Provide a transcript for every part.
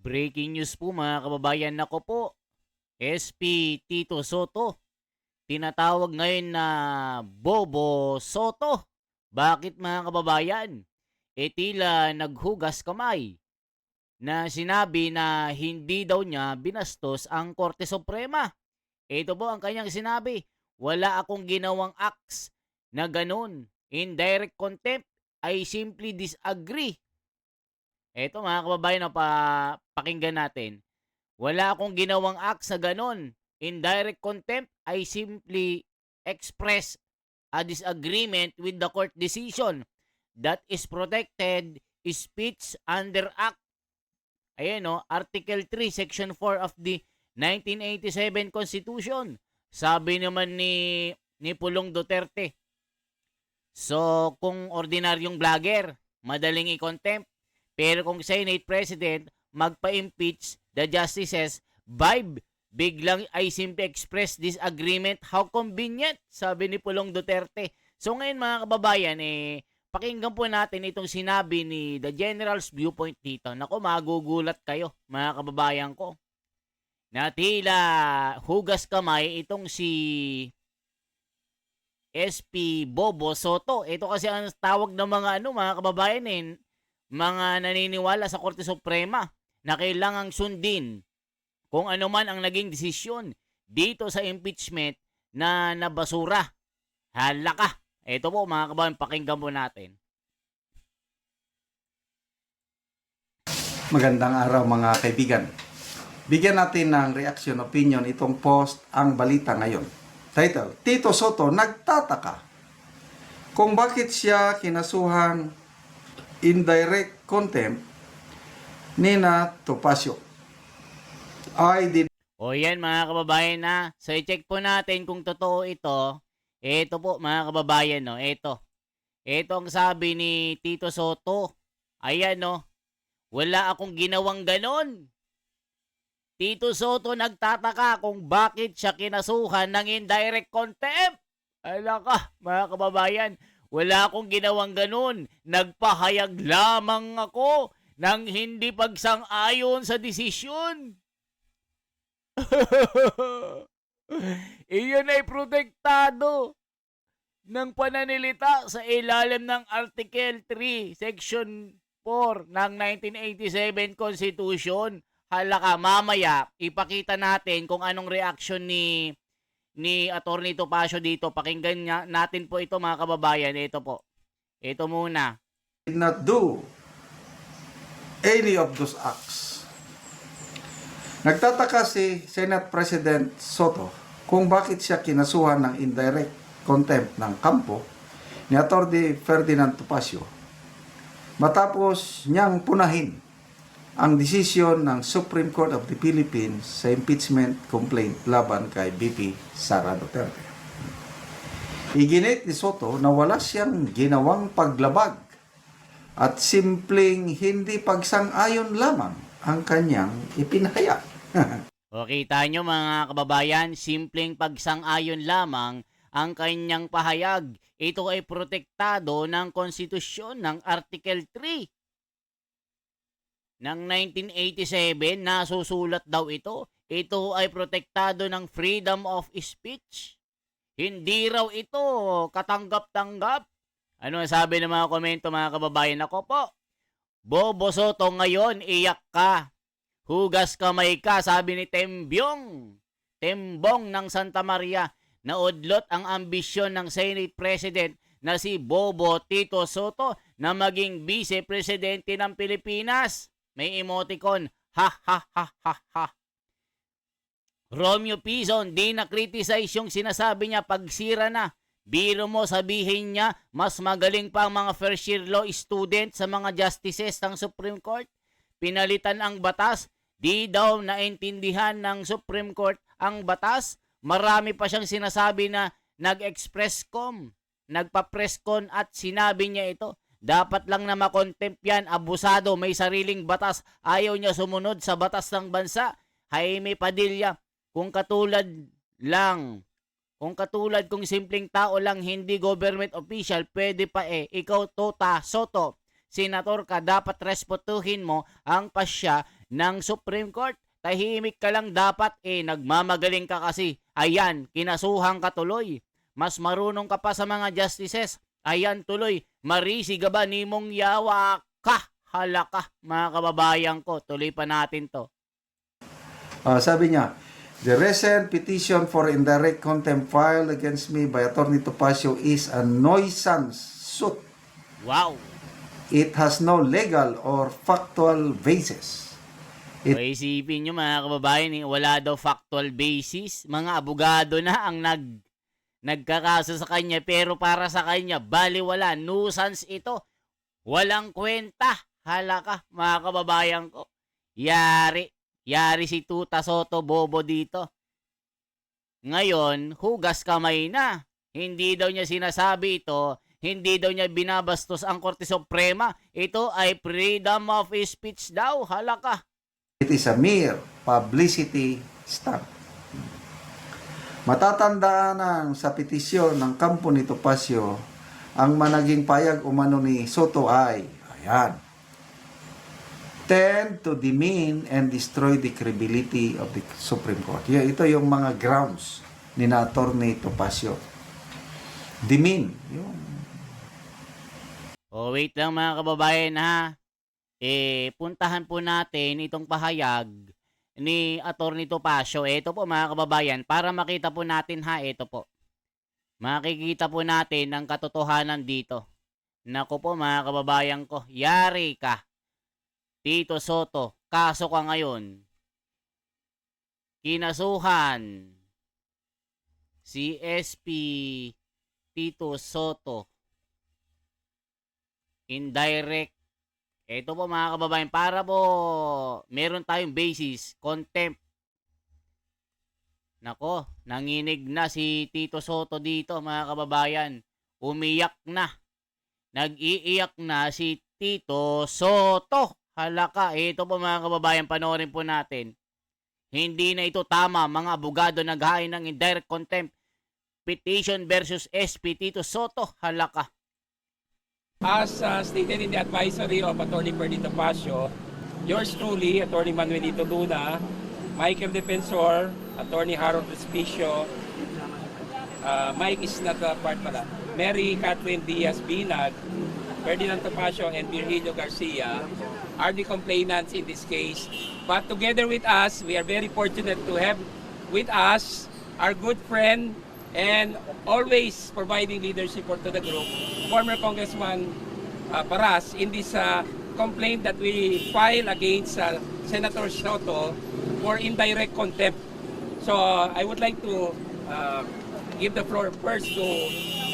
Breaking news po mga kababayan, nako po, SP Tito Soto, tinatawag ngayon na Bobo Soto. Bakit mga kababayan? E tila naghugas kamay na sinabi na hindi daw niya binastos ang Korte Suprema. Ito po ang kanyang sinabi, wala akong ginawang acts na ganun. Indirect contempt, I simply disagree. Ito mga kababayan, pakinggan natin. Wala akong ginawang acts na ganon. In direct contempt, I simply express a disagreement with the court decision that is protected speech under Act. Ayan no, Article 3, Section 4 of the 1987 Constitution. Sabi naman ni Pulong Duterte. So, kung ordinaryong vlogger, madaling i-contempt. Pero kung Senate President, magpa-impeach the justices, vibe, biglang I simply express disagreement. How convenient, sabi ni Pulong Duterte. So ngayon mga kababayan, pakinggan po natin itong sinabi ni The General's Viewpoint dito. Naku, magugulat kayo mga kababayan ko. Na tila hugas kamay itong si SP Bobo Soto. Ito kasi ang tawag ng mga kababayan mga naniniwala sa Korte Suprema na kailangang sundin kung ano man ang naging desisyon dito sa impeachment na nabasura. Hala ka. Ito po mga kababayan, pakinggan po natin. Magandang araw mga kaibigan. Bigyan natin ng reaction opinion itong post ang balita ngayon. Title, Tito Soto nagtataka kung bakit siya kinasuhan indirect contempt ni na Topacio. O yan mga kababayan na. So i-check po natin kung totoo ito. Ito po mga kababayan no. Ito ang sabi ni Tito Soto. Ayan no. Wala akong ginawang ganon. Tito Soto nagtataka kung bakit siya kinasuhan ng indirect contempt. Ala ka mga kababayan. Wala akong ginawang ganun. Nagpahayag lamang ako ng hindi pagsang-ayon sa desisyon. Iyon ay protektado ng pananilita sa ilalim ng Article 3, Section 4 ng 1987 Constitution. Hala ka, mamaya ipakita natin kung anong reaction ni Attorney Topacio dito. Pakinggan natin po ito mga kababayan. Ito po. Ito muna. Did not do any of those acts. Nagtataka si Senate President Soto kung bakit siya kinasuhan ng indirect contempt ng kampo ni Atty. Ferdinand Topacio matapos niyang punahin ang desisyon ng Supreme Court of the Philippines sa impeachment complaint laban kay BP Sara Duterte. Iginit ni Soto na wala siyang ginawang paglabag at simpleng hindi pagsang-ayon lamang ang kanyang ipinahayag. O kita nyo mga kababayan, simpleng pagsang-ayon lamang ang kanyang pahayag. Ito ay protektado ng konstitusyon ng Article 3. Ng 1987, nasusulat daw ito. Ito ay protektado ng freedom of speech. Hindi raw ito katanggap-tanggap. Ano sabi ng mga komento mga kababayan? Ako po, Bobo Soto ngayon, iyak ka. Hugas kamay ka, sabi ni Tembong ng Santa Maria. Naudlot ang ambisyon ng Senate President na si Bobo Tito Soto na maging Vice Presidente ng Pilipinas. May emoticon, ha ha ha ha ha. Romeo Pizon, di na-criticize yung sinasabi niya pagsira na. Biro mo sabihin niya, mas magaling pa ang mga first year law student sa mga justices ng Supreme Court. Pinalitan ang batas, di daw naintindihan ng Supreme Court ang batas. Marami pa siyang sinasabi na nag-expresscom, nagpa-presscon at sinabi niya ito. Dapat lang na makontempt yan, abusado, may sariling batas, ayaw niya sumunod sa batas ng bansa. Jaime Padilla, kung katulad kung simpleng tao lang, hindi government official, pwede pa ikaw Tota Soto, senator ka, dapat respetuhin mo ang pasya ng Supreme Court. Tahimik ka lang dapat nagmamagaling ka kasi. Ayan, kinasuhan ka tuloy. Mas marunong ka pa sa mga justices. Ayan tuloy, marisi ka ba nimong yawa ka? Halaka, mga kababayan ko. Tuloy pa natin to. Sabi niya, the recent petition for indirect contempt filed against me by Atty. Topacio is a nuisance suit. Wow. It has no legal or factual basis. O isipin nyo mga kababayan, wala daw factual basis. Mga abogado na ang nagkakaso sa kanya, pero para sa kanya, baliwala, nuisance ito. Walang kwenta. Halaka, mga kababayan ko. Yari si Tuta Soto Bobo dito. Ngayon, hugas kamay na. Hindi daw niya sinasabi ito. Hindi daw niya binabastos ang Korte Suprema. Ito ay freedom of speech daw. Halaka. It is a mere publicity stunt. Matatandaan ng sa petisyon ng kampo ni Topacio, ang managing payag umano ni Soto ay, ayan, tend to demean and destroy the credibility of the Supreme Court. Ito yung mga grounds ni Atty. Topacio. Demean. Wait lang mga kababayan ha. Puntahan po natin itong pahayag ni Atty. Topacio. Ito po mga kababayan, para makita po natin ha, ito po. Makikita po natin ang katotohanan dito. Naku po mga kababayan ko, yari ka. Tito Soto, kaso ka ngayon. Kinasuhan si SP Tito Soto. Indirect. Ito po mga kababayan, para po meron tayong basis, contempt. Nako, nanginig na si Tito Soto dito mga kababayan. Umiyak na. Nag-iiyak na si Tito Soto. Halaka, ito po mga kababayan, panoorin po natin. Hindi na ito tama, mga abogado naghain ng indirect contempt petition versus SP Tito Soto. Halaka. As stated in the advisory of Atty. Ferdy Topacio, yours truly, Atty. Manuelito Luna, Michael Defensor, Atty. Harold Respicio, Mike is not part pala, Mary Catherine Diaz Binag, Ferdinand Topacio, and Virgilio Garcia are the complainants in this case. But together with us, we are very fortunate to have with us our good friend and always providing leadership to the group, former Congressman Paras, in this complaint that we file against Senator Soto for indirect contempt. So I would like to give the floor first to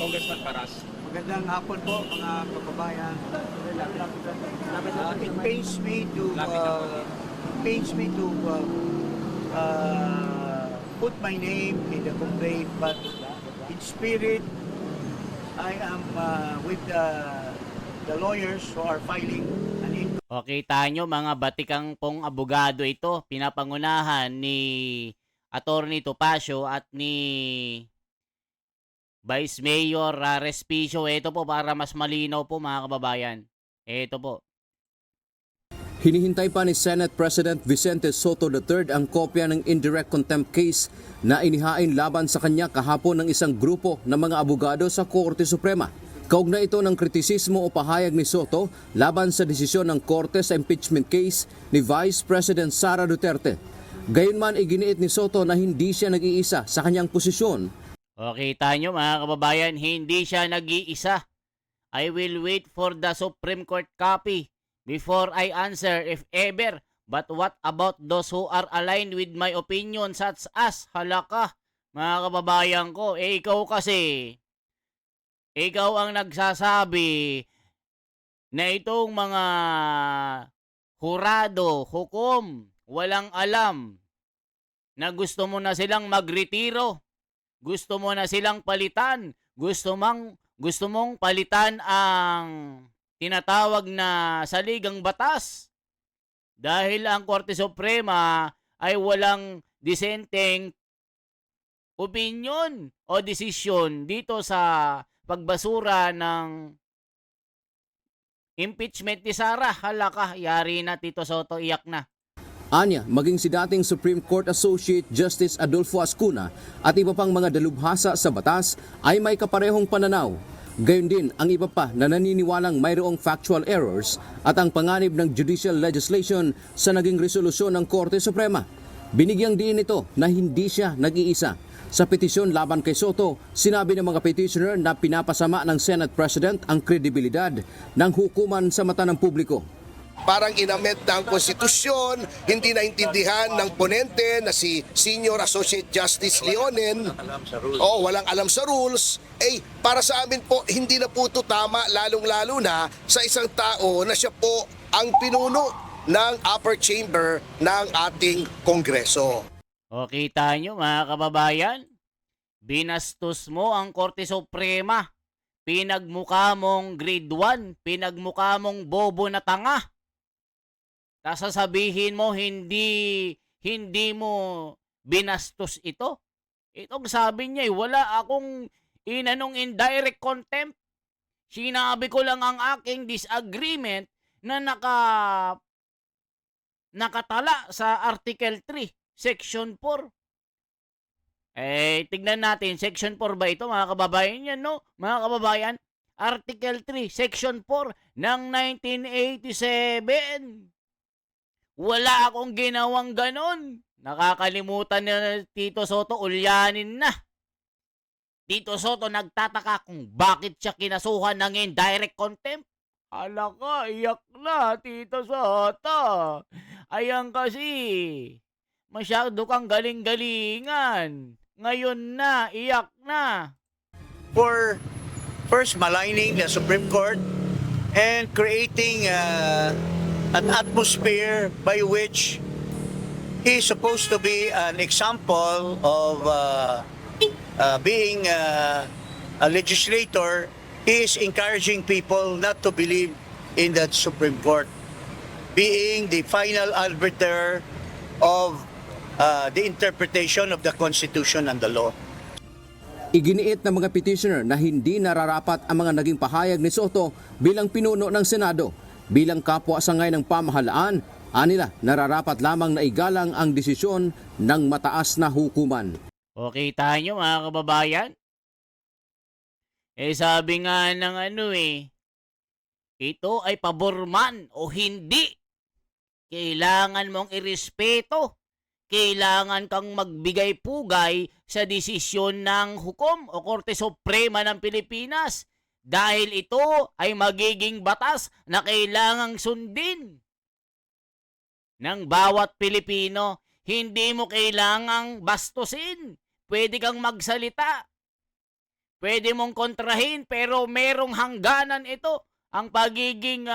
Congressman Paras. Magandang hapon po mga kababayan. It pains me to put my name in the complaint, but in spirit, I am with the lawyers who are filing an inquiry. Okay, tayo mga batikang pong abogado ito, pinapangunahan ni Atty. Topacio at ni Vice Mayor Respicio. Ito po para mas malinaw po mga kababayan. Ito po. Hinihintay pa ni Senate President Vicente Soto III ang kopya ng indirect contempt case na inihain laban sa kanya kahapon ng isang grupo ng mga abogado sa Korte Suprema. Kaugnay ito ng kritisismo o pahayag ni Soto laban sa desisyon ng Korte sa impeachment case ni Vice President Sara Duterte. Gayunman, iginiit ni Soto na hindi siya nag-iisa sa kanyang posisyon. Okay, tayo mga kababayan, hindi siya nag-iisa. I will wait for the Supreme Court copy before I answer if ever. But what about those who are aligned with my opinion such as? Halaka, mga kababayan ko. Ikaw kasi, ikaw ang nagsasabi na itong mga hurado, hukom, walang alam, na gusto mo na silang magretiro, gusto mo na silang palitan, gusto mong palitan ang tinatawag na saligang batas dahil ang Korte Suprema ay walang disenteng opinion o desisyon dito sa pagbasura ng impeachment ni Sara. Halaka, yari na Tito Soto, iyak na. Anya, maging si dating Supreme Court Associate Justice Adolfo Ascuna at iba pang mga dalubhasa sa batas ay may kaparehong pananaw. Gayon din ang iba pa na naniniwalang mayroong factual errors at ang panganib ng judicial legislation sa naging resolusyon ng Korte Suprema. Binigyang diin ito na hindi siya nag-iisa. Sa petisyon laban kay Soto, sinabi ng mga petitioner na pinapasama ng Senate President ang kredibilidad ng hukuman sa mata ng publiko. Parang inamend na ang konstitusyon, hindi naintindihan ng ponente na si Senior Associate Justice Leonen. Walang alam sa rules. Para sa amin po, hindi na po ito tama, lalong-lalo na sa isang tao na siya po ang pinuno ng upper chamber ng ating Kongreso. O kita nyo mga kababayan, binastos mo ang Korte Suprema. Pinagmukha mong grade 1, pinagmukha mong bobo na tanga. Tapos sasabihin mo hindi mo binastos ito. Itong sabi niya, wala akong inanong indirect contempt. Sinabi ko lang ang aking disagreement na nakatala sa Article 3, Section 4. Tignan natin, Section 4 ba ito mga kababayan yan, no? Mga kababayan, Article 3, Section 4 ng 1987. Wala akong ginawang ganon. Nakakalimutan na Tito Soto, ulyanin na. Tito Soto nagtataka kung bakit siya kinasuhan ng indirect contempt. Hala ka, iyak na, Tito Soto. Ayan kasi, masyado kang galing-galingan. Ngayon na, iyak na. For first maligning the Supreme Court and creating an atmosphere by which he is supposed to be an example of being a legislator. He is encouraging people not to believe in the Supreme Court, being the final arbiter of the interpretation of the Constitution and the law. Iginiit ng mga petitioner na hindi nararapat ang mga naging pahayag ni Soto bilang pinuno ng Senado. Bilang kapwa-sangay ng pamahalaan, anila nararapat lamang na igalang ang desisyon ng mataas na hukuman. Okay tayo mga kababayan. Sabi nga ng ito ay paborman o hindi. Kailangan mong irespeto. Kailangan kang magbigay-pugay sa desisyon ng hukom o Korte Suprema ng Pilipinas. Dahil ito ay magiging batas na kailangang sundin ng bawat Pilipino. Hindi mo kailangang bastusin. Pwede kang magsalita. Pwede mong kontrahin pero merong hangganan ito. Ang pagiging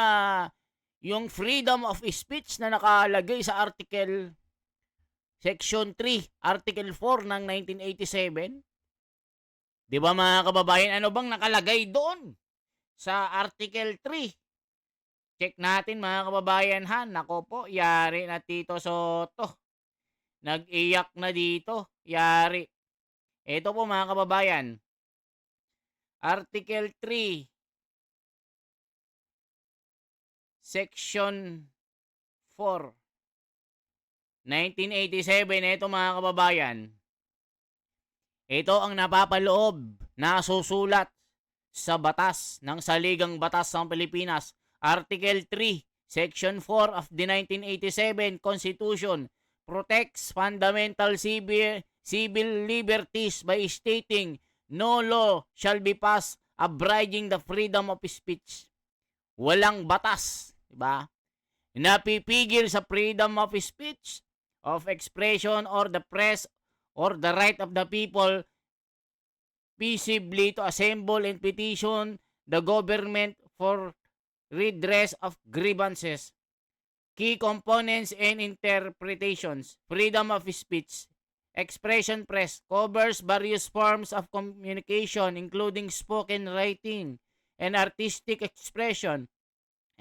yung freedom of speech na nakalagay sa Article Section 3, Article 4 ng 1987. Di ba mga kababayan, ano bang nakalagay doon sa Article 3? Check natin mga kababayan ha. Nako po, yari na Tito Soto. Nag-iyak na dito. Yari. Ito po mga kababayan. Article 3. Section 4. 1987. Ito mga kababayan. Ito ang napapaloob na susulat sa batas ng Saligang Batas ng Pilipinas. Article 3, Section 4 of the 1987 Constitution protects fundamental civil liberties by stating no law shall be passed abridging the freedom of speech. Walang batas, diba? Napipigil sa freedom of speech, of expression or the press or the right of the people peaceably to assemble and petition the government for redress of grievances. Key components and interpretations. Freedom of speech. Expression press covers various forms of communication including spoken writing and artistic expression,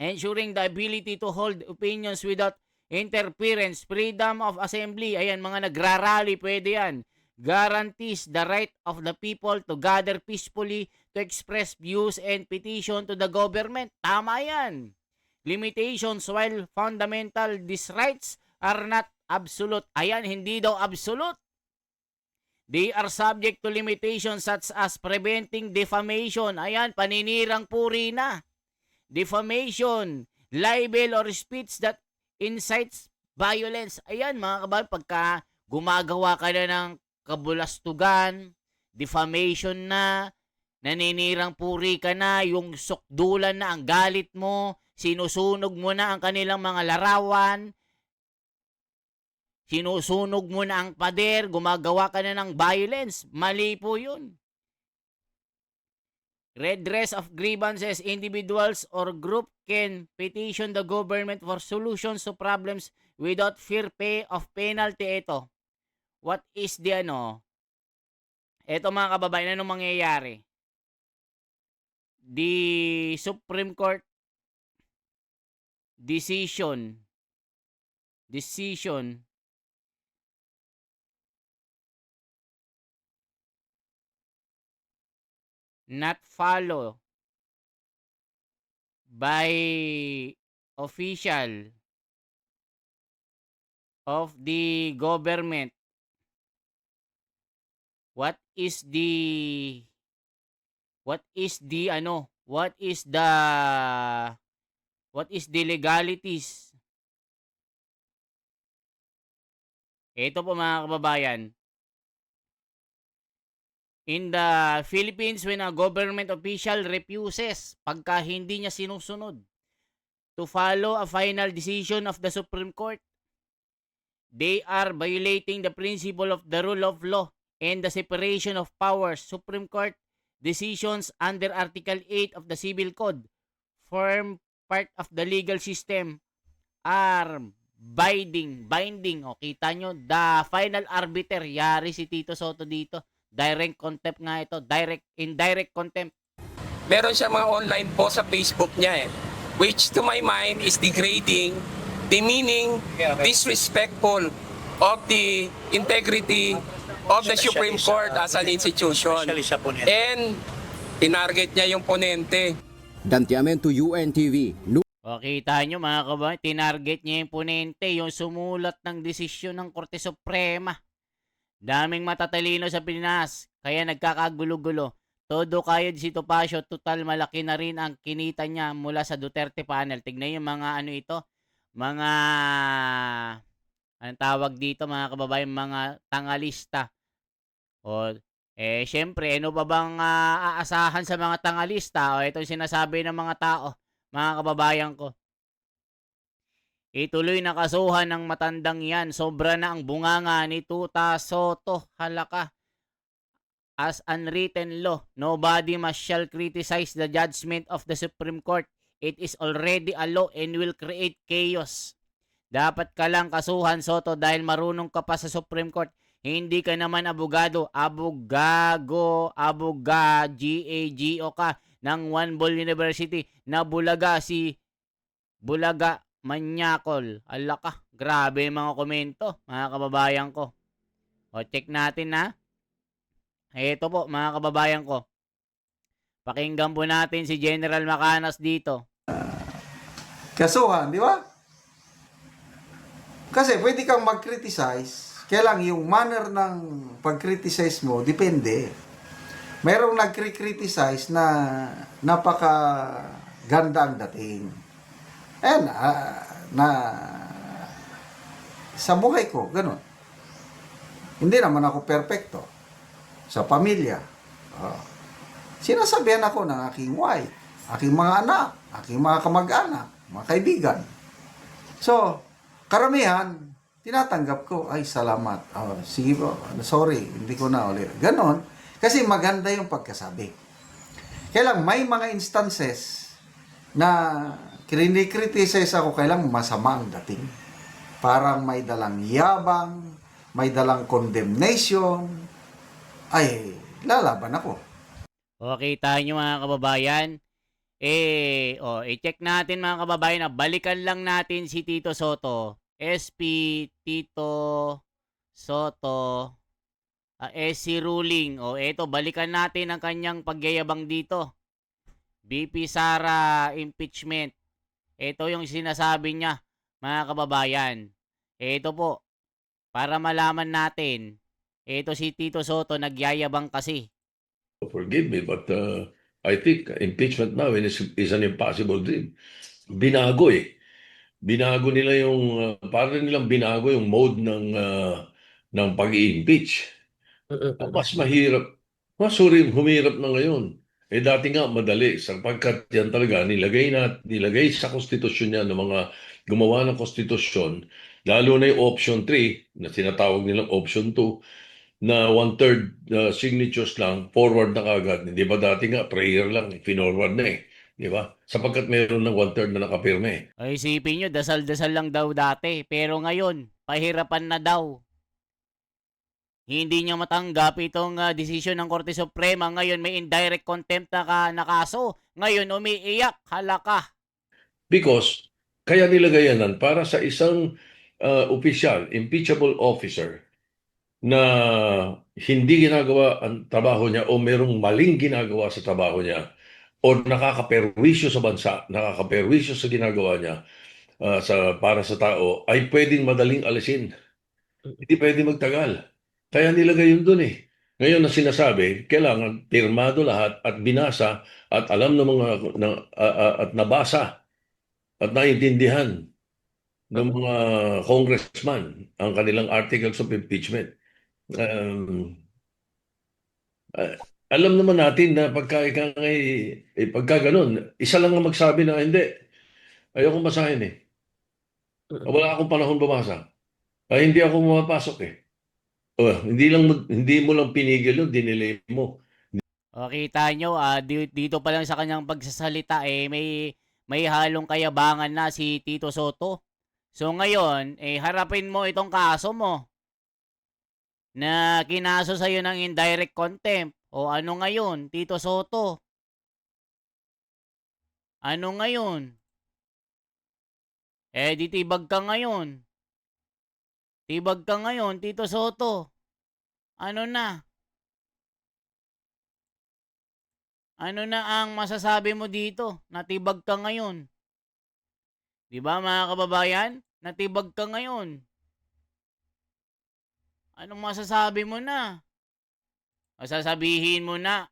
ensuring the ability to hold opinions without interference. Freedom of assembly, ayan, mga nagrarally, pwede yan. Guarantees the right of the people to gather peacefully, to express views and petition to the government. Tama yan. Limitations, while fundamental, these rights are not absolute. Ayan, hindi daw absolute. They are subject to limitations such as preventing defamation. Ayan, paninirang puri na. Defamation, libel, or speech that incites violence. Ayan, mga kababayan, pagka gumagawa ka na ng kabulastugan, defamation na, naninirang puri ka na, yung sukdulan na ang galit mo, sinusunog mo na ang kanilang mga larawan, sinusunog mo na ang pader, gumagawa ka na ng violence. Mali po yun. Redress of grievances, individuals or group can petition the government for solutions to problems without fear of penalty. Ito. What is the ano? Ito mga kababayan, anong mangyayari? The Supreme Court decision not follow by official of the government. What is the legalities? Ito po mga kababayan. In the Philippines, when a government official refuses, pagka hindi niya sinusunod, to follow a final decision of the Supreme Court, they are violating the principle of the rule of law and the separation of powers. Supreme Court decisions under Article 8 of the Civil Code form part of the legal system, are binding. O, kita nyo, the final arbiter, yari si Tito Soto dito. Direct contempt nga ito. Indirect contempt. Meron siya mga online post sa Facebook niya which to my mind is degrading, demeaning, disrespectful of the integrity of the Supreme Court as an institution. And tinarget niya yung ponente. Dantiamento UNTV. O, kita nyo mga kababayan, tinarget niya yung ponente, yung sumulat ng desisyon ng Korte Suprema. Daming matatalino sa Pinas, kaya nagkakagulo-gulo. Todo kayod si Topacio, total malaki na rin ang kinita niya mula sa Duterte panel. Tignan yung mga ano ito, mga, anong tawag dito mga kababayan, mga tangalista. O, syempre, ano pa bang aasahan sa mga tangalista? O, ito yung sinasabi ng mga tao, mga kababayan ko. Ituloy na kasuhan ng matandang yan. Sobra na ang bunganga ni Tuta Soto. Halaka. As unwritten law, nobody must shall criticize the judgment of the Supreme Court. It is already a law and will create chaos. Dapat ka lang kasuhan, Soto, dahil marunong ka pa sa Supreme Court. Hindi ka naman abogado. GAGO ka ng One Ball University na Bulaga Bulaga Manyakol. Alaka, grabe mga komento, mga kababayan ko. O, check natin na. Ito po, mga kababayan ko. Pakinggan po natin si General Macanas dito. Kasuhan, di ba? Kasi pwede kang mag-criticize, kaya lang yung manner ng pag-criticize mo, depende. Mayroong nag-criticize na napaka-ganda ang dating. Ayan, sa buhay ko, ganun. Hindi naman ako perfecto. Sa pamilya. Sinasabihan ako ng aking wife, aking mga anak, aking mga kamag-anak, mga kaibigan. So, karamihan, tinatanggap ko, ay salamat. Sige po, sorry, hindi ko na ulit. Ganon, kasi maganda yung pagkasabi. Kaya lang, may mga instances na kinikriticize ako, kailang masama ang dating. Parang may dalang yabang, may dalang condemnation, ay, lalaban ako. O, kita nyo mga kababayan. I-check natin mga kababayan na balikan lang natin si Tito Soto. SP Tito Soto. SC ruling. O, eto, balikan natin ang kanyang pagyayabang dito. BP Sara impeachment. Ito yung sinasabi niya, mga kababayan. Ito po, para malaman natin, ito si Tito Soto nagyayabang kasi. Forgive me, but I think impeachment now is an impossible dream. Binago eh. Binago nila yung, parang nilang binago yung mode ng pag-i-impeach. Mas mahirap, humirap na ngayon. Eh dati nga madali, sapagkat yan talaga nilagay sa konstitusyon niya ng mga gumawa ng konstitusyon, lalo na yung option 3, na tinatawag nilang option 2, na one-third signatures lang, forward na kagad. Hindi ba dati nga, prayer lang, finorward na eh. Di ba? Sapagkat mayroon ng one-third na nakapirme. Ay, isipin nyo, dasal-dasal lang daw dati. Pero ngayon, pahirapan na daw. Hindi niya matanggap itong desisyon ng Korte Suprema. Ngayon may indirect contempt na kaso. Ngayon umiiyak, halaka. Because, kaya nilagayanan para sa isang opisyal, impeachable officer, na hindi ginagawa ang trabaho niya o merong maling ginagawa sa trabaho niya o nakakaperwisyo sa bansa, nakakaperwisyo sa ginagawa niya para sa tao, ay pwedeng madaling alisin. Hindi pwedeng magtagal. Kaya nilagay yun dun eh. Ngayon na sinasabi, kailangan pirmado lahat at binasa at alam ng mga at nabasa at naintindihan ng mga congressman ang kanilang articles of impeachment. Alam naman natin na pagka ganun, isa lang ang magsabi na hindi. Ayokong basahin eh. Wala akong panahon bumasa. Ay, hindi ako pumapasok eh. Hindi mo lang pinigil yun, dinelay mo. O, kita nyo, dito pa lang sa kanyang pagsasalita, may halong kayabangan na si Tito Soto. So ngayon, harapin mo itong kaso mo na kinaso sa'yo ng indirect contempt. O ano ngayon, Tito Soto? Ano ngayon? Di tibag ka ngayon. Tibag ka ngayon, Tito Soto. Ano na? Ano na ang masasabi mo dito? Natibag ka ngayon. Di ba mga kababayan? Natibag ka ngayon. Anong masasabi mo na? Masasabihin mo na.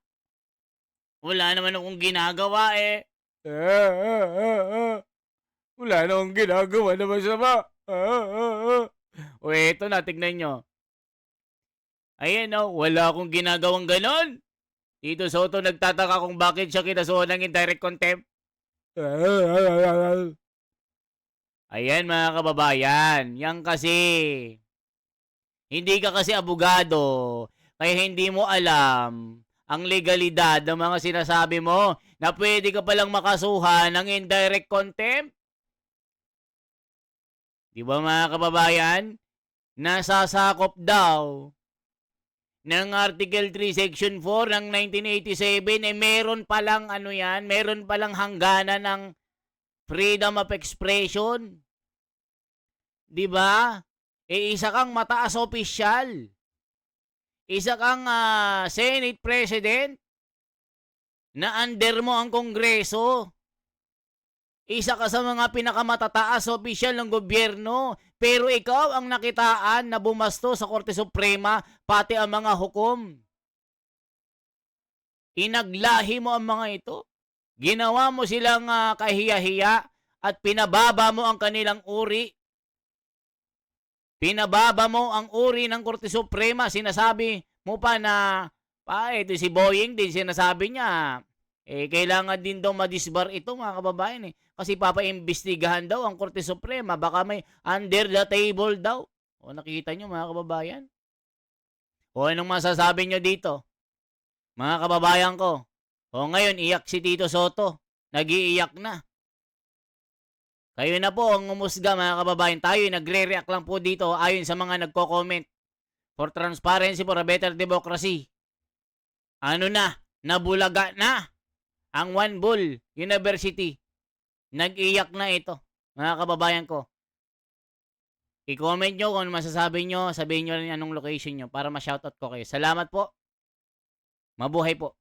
Wala naman akong ginagawa eh. Wala na akong ginagawa na masama. O eto na, tignan nyo. Ayan o, wala akong ginagawang ganon. Tito Soto nagtataka kung bakit siya kinasuhan ng indirect contempt. Ayan mga kababayan, yan kasi. Hindi ka kasi abogado, kaya hindi mo alam ang legalidad ng mga sinasabi mo na pwede ka palang makasuhan ng indirect contempt. Di ba mga kababayan? Nasasakop daw ng Article 3 Section 4 ng 1987 meron palang meron palang hangganan ng freedom of expression. 'Di ba? Isa kang mataas opisyal. Isa kang Senate President na under mo ang Kongreso. Isa ka sa mga pinakamatataas opisyal ng gobyerno, pero ikaw ang nakitaan na bumasto sa Korte Suprema pati ang mga hukom. Inaglahi mo ang mga ito. Ginawa mo silang kahiya-hiya at pinababa mo ang kanilang uri. Pinababa mo ang uri ng Korte Suprema. Sinasabi mo pa na, ito si Boying din, sinasabi niya, kailangan din daw madisbar ito mga kababayan eh. Kasi papaimbestigahan daw ang Korte Suprema. Baka may under the table daw. O nakita nyo mga kababayan? O anong masasabi nyo dito? Mga kababayan ko. O ngayon, iyak si Tito Soto. Nag-iiyak na. Kayo na po ang umusga mga kababayan. Tayo nagre-react lang po dito ayon sa mga nagko-comment. For transparency, for a better democracy. Ano na? Nabulaga na ang One Bull University. Nag-iyak na ito, mga kababayan ko. I-comment nyo kung ano masasabi nyo. Sabihin nyo rin anong location nyo para ma-shoutout ko kayo. Salamat po. Mabuhay po.